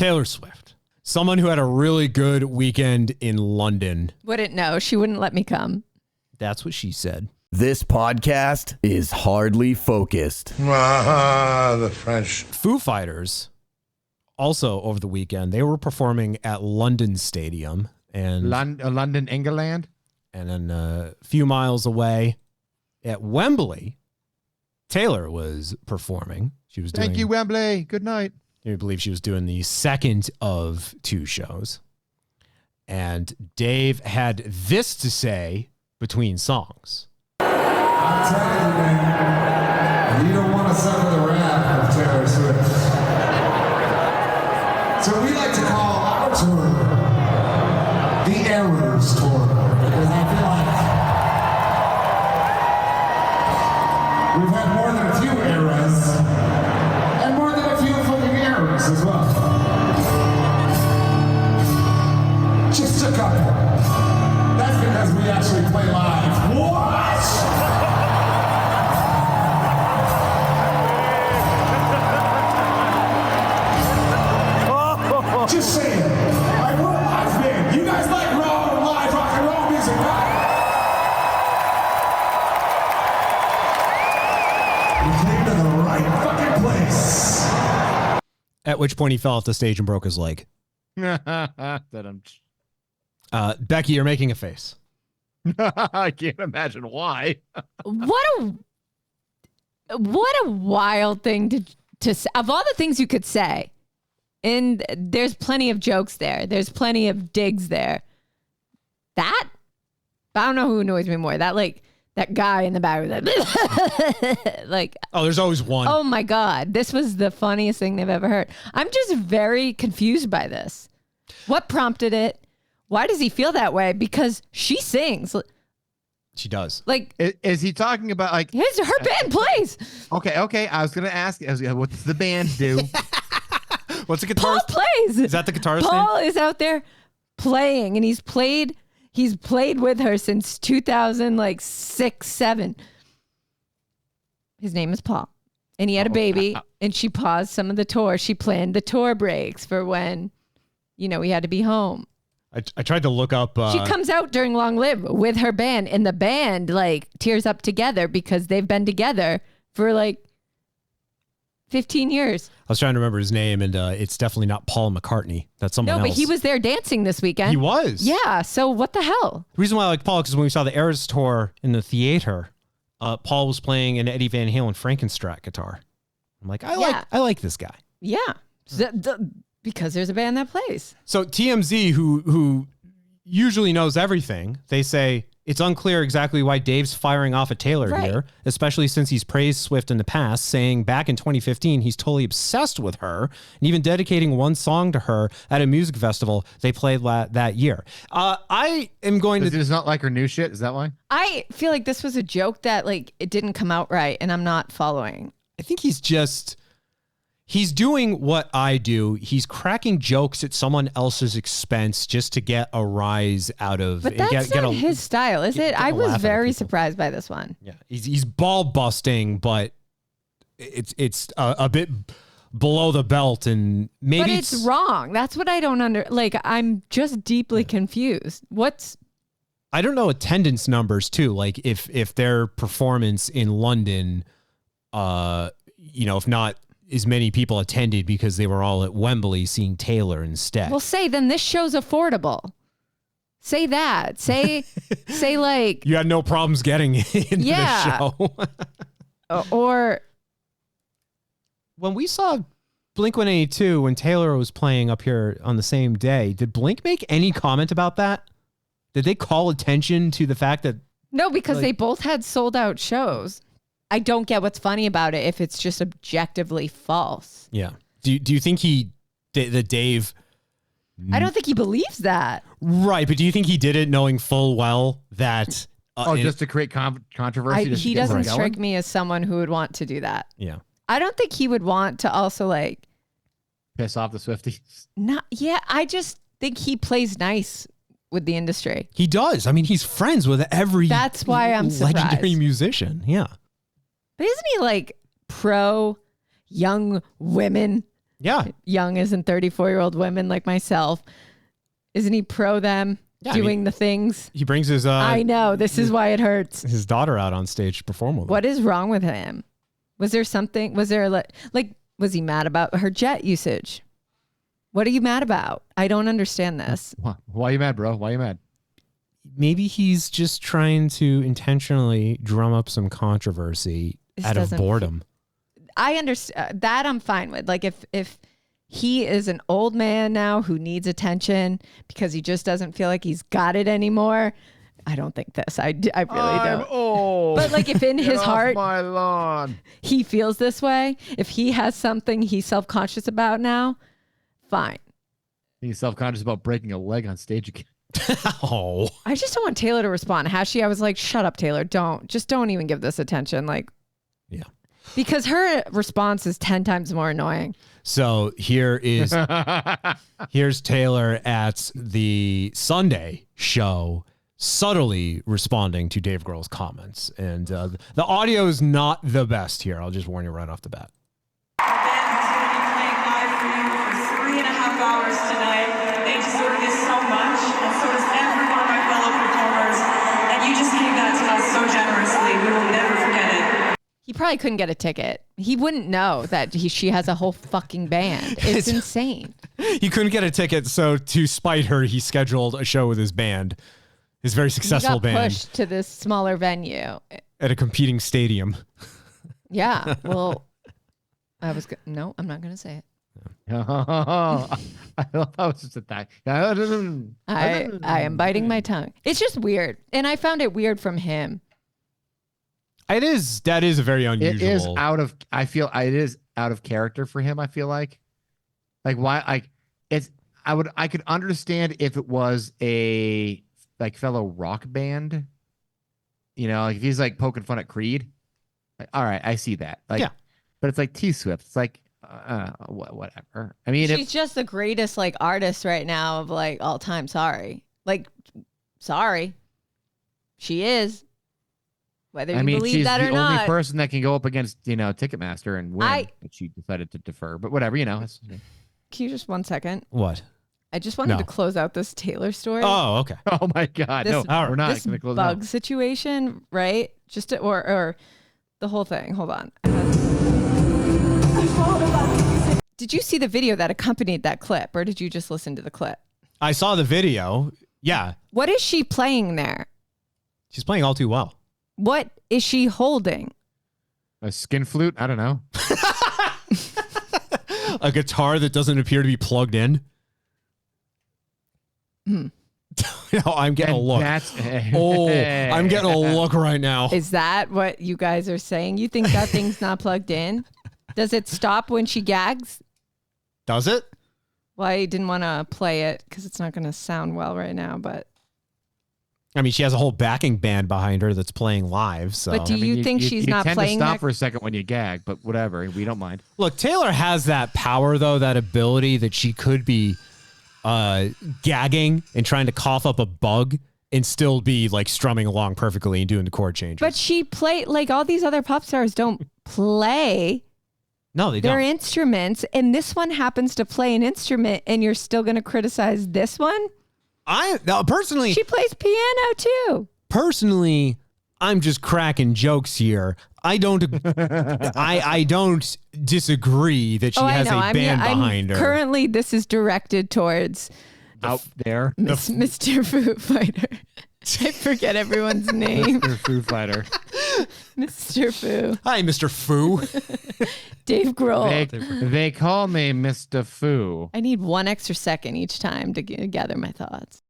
Taylor Swift, someone who had a really good weekend in London. Wouldn't know. She wouldn't let me come. That's what she said. This podcast is hardly focused. The French. Foo Fighters, also over the weekend, they were performing at London Stadium. And London, England. And then a few miles away at Wembley, Taylor was performing. She was doing. Thank you, Wembley. Good night. I believe she was doing the second of 2 shows. And Dave had this to say between songs. I'm telling you, man, you don't want to suffer the wrath of Taylor Swift. So we like to call our tour the Errors Tour, because I feel like we've had more than a few eras, and more than a few fucking errors as well. Just a couple. That's because we actually play live. What? Just saying. Like, we're a live band. You guys like raw, live rock and roll music, right? We came to the right fucking place. At which point he fell off the stage and broke his leg. Becky, you're making a face. I can't imagine why. What a wild thing to say. Of all the things you could say, and there's plenty of jokes there. There's plenty of digs there. That, I don't know who annoys me more. That guy in the back was like, oh, there's always one. Oh my God. This was the funniest thing they've ever heard. I'm just very confused by this. What prompted it? Why does he feel that way? Because she sings. She does. Like, is he talking about like her band plays? Okay. I was gonna ask, what's the band do? What's the guitarist? Paul plays. Is that the guitarist Paul name? is out there playing, and he's played with her since 2006, 7. His name is Paul, and he had a baby, and she paused some of the tour. She planned the tour breaks for when, we had to be home. I tried to look up. She comes out during Long Live with her band, and the band tears up together because they've been together for 15 years. I was trying to remember his name, and it's definitely not Paul McCartney. That's someone else. No, but he was there dancing this weekend. He was. Yeah, so what the hell? The reason why I like Paul is when we saw the Eras tour in the theater, Paul was playing an Eddie Van Halen Frankenstrat guitar. I'm like, I like this guy. Yeah, because there's a band that plays. So TMZ, who usually knows everything, they say it's unclear exactly why Dave's firing off at Taylor here, especially since he's praised Swift in the past, saying back in 2015 he's totally obsessed with her and even dedicating one song to her at a music festival they played that year. I am going to... Does not like her new shit? Is that why? I feel like this was a joke that it didn't come out right, and I'm not following. I think he's doing what I do. He's cracking jokes at someone else's expense just to get a rise out of. But that's not his style, is it? I was very surprised by this one. Yeah, he's ball busting, but it's a bit below the belt, and maybe but it's wrong. That's what I don't I'm just deeply confused. I don't know attendance numbers too. If their performance in London, if not as many people attended because they were all at Wembley seeing Taylor instead. Well, then this show's affordable. Say that. Say you had no problems getting into the show. Or when we saw Blink-182 when Taylor was playing up here on the same day, did Blink make any comment about that? Did they call attention to the fact that... No, because they both had sold out shows. I don't get what's funny about it if it's just objectively false. Yeah. Do you think that Dave... I don't think he believes that. Right, but do you think he did it knowing full well that... just to create controversy? He doesn't strike me as someone who would want to do that. Yeah. I don't think he would want to also piss off the Swifties. I just think he plays nice with the industry. He does. I mean, he's friends with every... That's why I'm surprised. Legendary musician, yeah. But isn't he pro young women? Yeah. Young as in 34-year-old women like myself. Isn't he pro them doing the things? He brings his I know. This is why it hurts. his daughter out on stage to perform with him. What is wrong with him? Was there something? Was there was he mad about her jet usage? What are you mad about? I don't understand this. Why are you mad, bro? Why are you mad? Maybe he's just trying to intentionally drum up some controversy out of boredom. I understand that. I'm fine with. Like if he is an old man now who needs attention because he just doesn't feel like he's got it anymore. I don't think this. I really don't. Oh, but like if in his heart, my lawn, he feels this way, if he has something he's self-conscious about now, fine. He's self-conscious about breaking a leg on stage again. Oh. I just don't want Taylor to respond. Has she? I was like, shut up, Taylor. Don't even give this attention. Like, yeah. Because her response is 10 times more annoying. So here's Taylor at the Sunday show, subtly responding to Dave Grohl's comments. And the audio is not the best here. I'll just warn you right off the bat. The band is going to be playing live for you for 3.5 hours tonight. They deserve this so much, and so does every one of my fellow performers. And you just gave that to us so generously. We will never forget it. He probably couldn't get a ticket. He wouldn't know that she has a whole fucking band. It's insane. He couldn't get a ticket, so to spite her, he scheduled a show with his band, his very successful he got band, pushed to this smaller venue at a competing stadium. Yeah. Well, no, I'm not going to say it. I was just a thing. I am biting my tongue. It's just weird. And I found it weird from him. That is a very unusual. It is out of character for him. I feel like why, I could understand if it was a fellow rock band, like if he's like poking fun at Creed, like, all right, I see that. Like, yeah. But it's like T Swift. It's like, whatever. I mean, she's just the greatest like artist right now of like all time. Sorry. She is. Whether you believe she's that or the not. only person that can go up against, Ticketmaster and win. But she decided to defer. But whatever, Can you just 1 second? What? I just wanted to close out this Taylor story. Oh, okay. Oh my God. We're not this going to close bug out. situation, right? Or the whole thing. Hold on. Did you see the video that accompanied that clip, or did you just listen to the clip? I saw the video. Yeah. What is she playing there? She's playing all too well. What is she holding? A skin flute? I don't know. A guitar that doesn't appear to be plugged in. I'm getting a look. I'm getting a look right now. Is that what you guys are saying? You think that thing's not plugged in? Does it stop when she gags? Does it? Well, I didn't want to play it because it's not going to sound well right now, but. I mean, she has a whole backing band behind her that's playing live. So, but do you think she's not playing? You tend to stop for a second when you gag, but whatever, we don't mind. Look, Taylor has that power, though, that ability that she could be gagging and trying to cough up a bug and still be like strumming along perfectly and doing the chord changes. But she like all these other pop stars don't play. No, they don't. They're instruments, and this one happens to play an instrument, and you're still going to criticize this one? Personally, she plays piano too. Personally, I'm just cracking jokes here. I don't I don't disagree that she has a band behind her. Currently, this is directed towards out there, Mr. Foo Fighter. I forget everyone's name. Mr. Foo Fighter. Mr. Foo. Hi, Mr. Foo. Dave Grohl. They call me Mr. Foo. I need 1 extra second each time to gather my thoughts.